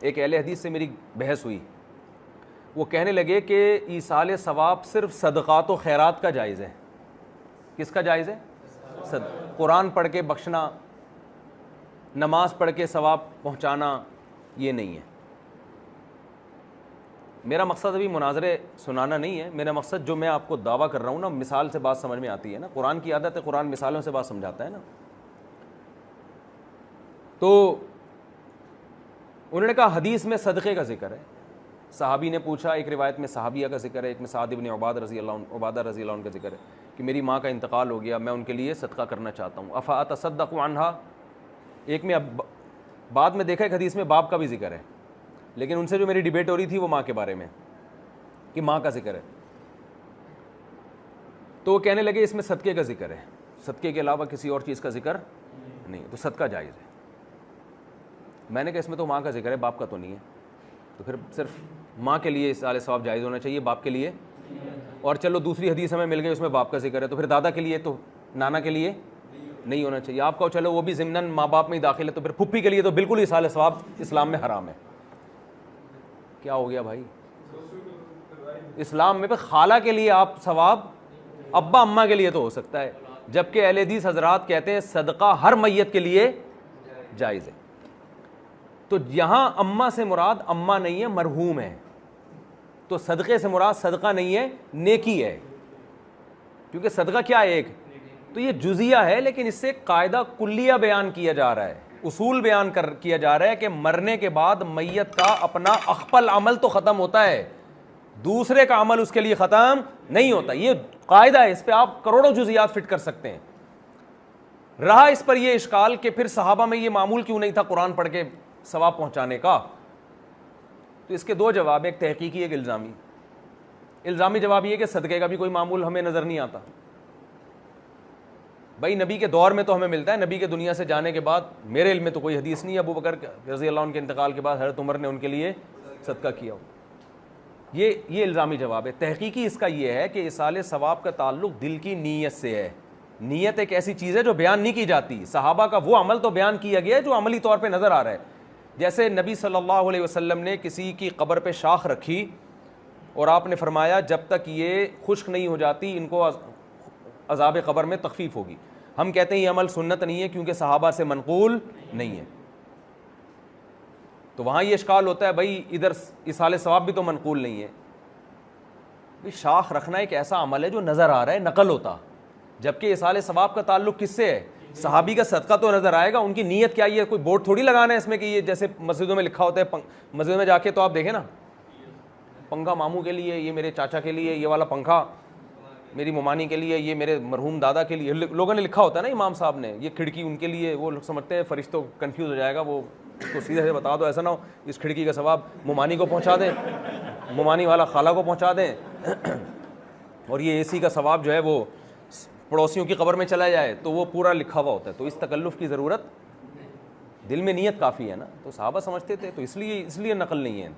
ایک اہل حدیث سے میری بحث ہوئی، وہ کہنے لگے کہ ایصال ثواب صرف صدقات و خیرات کا جائز ہے. کس کا جائز ہے؟ قرآن پڑھ کے بخشنا، نماز پڑھ کے ثواب پہنچانا یہ نہیں ہے. میرا مقصد ابھی مناظرے سنانا نہیں ہے، میرا مقصد جو میں آپ کو دعویٰ کر رہا ہوں نا، مثال سے بات سمجھ میں آتی ہے نا، قرآن کی عادت ہے، قرآن مثالوں سے بات سمجھاتا ہے نا. تو انہوں نے کہا حدیث میں صدقے کا ذکر ہے. صحابی نے پوچھا، ایک روایت میں صحابیہ کا ذکر ہے، ایک میں سعد بن عبادہ رضی اللہ عنہ کا ذکر ہے کہ میری ماں کا انتقال ہو گیا، میں ان کے لیے صدقہ کرنا چاہتا ہوں، افاتصدق عنہا. ایک میں بعد میں دیکھا ایک حدیث میں باپ کا بھی ذکر ہے، لیکن ان سے جو میری ڈیبیٹ ہو رہی تھی وہ ماں کے بارے میں کہ ماں کا ذکر ہے. تو وہ کہنے لگے اس میں صدقے کا ذکر ہے، صدقے کے علاوہ کسی اور چیز کا ذکر نہیں، تو صدقہ جائز ہے. میں نے کہا اس میں تو ماں کا ذکر ہے، باپ کا تو نہیں ہے، تو پھر صرف ماں کے لیے ایصال ثواب جائز ہونا چاہیے، باپ کے لیے. اور چلو دوسری حدیث ہمیں مل گئی اس میں باپ کا ذکر ہے، تو پھر دادا کے لیے تو نانا کے لیے نہیں ہونا چاہیے. آپ کو چلو وہ بھی ضمناً ماں باپ میں ہی داخل ہے، تو پھر پھپھی کے لیے تو بالکل ایصال ثواب اسلام میں حرام ہے. کیا ہو گیا بھائی؟ اسلام میں خالہ کے لیے آپ ثواب، ابا اماں کے لیے تو ہو سکتا ہے، جبکہ اہل حدیث حضرات کہتے ہیں صدقہ ہر میت کے لیے جائز ہے. تو یہاں اماں سے مراد اماں نہیں ہے، مرحوم ہے. تو صدقے سے مراد صدقہ نہیں ہے، نیکی ہے. کیونکہ صدقہ کیا ہے؟ ایک تو یہ جزیہ ہے، لیکن اس سے قاعدہ کلیہ بیان کیا جا رہا ہے، اصول بیان کیا جا رہا ہے کہ مرنے کے بعد میت کا اپنا اخپل عمل تو ختم ہوتا ہے، دوسرے کا عمل اس کے لیے ختم نہیں ہوتا. یہ قاعدہ ہے، اس پہ آپ کروڑوں جزیات فٹ کر سکتے ہیں. رہا اس پر یہ اشکال کہ پھر صحابہ میں یہ معمول کیوں نہیں تھا قرآن پڑھ کے ثواب پہنچانے کا، تو اس کے دو جواب، ایک تحقیقی ایک الزامی. الزامی جواب یہ کہ صدقے کا بھی کوئی معمول ہمیں نظر نہیں آتا. بھائی نبی کے دور میں تو ہمیں ملتا ہے، نبی کے دنیا سے جانے کے بعد میرے علم میں تو کوئی حدیث نہیں ہے ابو بکر رضی اللہ عنہ کے انتقال کے بعد حضرت عمر نے ان کے لیے صدقہ کیا ہو. یہ الزامی جواب ہے. تحقیقی اس کا یہ ہے کہ ایصال ثواب کا تعلق دل کی نیت سے ہے. نیت ایک ایسی چیز ہے جو بیان نہیں کی جاتی. صحابہ کا وہ عمل تو بیان کیا گیا ہے جو عملی طور پہ نظر آ رہا ہے. جیسے نبی صلی اللہ علیہ وسلم نے کسی کی قبر پہ شاخ رکھی اور آپ نے فرمایا جب تک یہ خشک نہیں ہو جاتی ان کو عذاب قبر میں تخفیف ہوگی. ہم کہتے ہیں یہ عمل سنت نہیں ہے کیونکہ صحابہ سے منقول نہیں ہے. تو وہاں یہ اشکال ہوتا ہے بھائی ادھر ایصال ثواب بھی تو منقول نہیں ہے. شاخ رکھنا ایک ایسا عمل ہے جو نظر آ رہا ہے، نقل ہوتا، جبکہ ایصال ثواب کا تعلق کس سے ہے؟ صحابی کا صدقہ تو نظر آئے گا، ان کی نیت کیا ہے؟ کوئی بورڈ تھوڑی لگانا ہے اس میں کہ یہ جیسے مسجدوں میں لکھا ہوتا ہے، مسجدوں میں جا کے تو آپ دیکھیں نا، پنکھا ماموں کے لیے، یہ میرے چاچا کے لیے، یہ والا پنکھا میری ممانی کے لیے، یہ میرے مرحوم دادا کے لیے، لوگوں نے لکھا ہوتا ہے نا امام صاحب نے، یہ کھڑکی ان کے لیے. وہ لوگ سمجھتے ہیں فرشتوں کنفیوز ہو جائے گا، وہ اس کو سیدھے سے بتا دو، ایسا نہ ہو اس کھڑکی کا ثواب ممانی کو پہنچا دیں، ممانی والا خالہ کو پہنچا دیں، اور یہ اے سی کا ثواب جو ہے وہ پڑوسیوں کی قبر میں چلا جائے. تو وہ پورا لکھا ہوا ہوتا ہے. تو اس تکلف کی ضرورت، دل میں نیت کافی ہے نا. تو صحابہ سمجھتے تھے، تو اس لیے نقل نہیں ہے.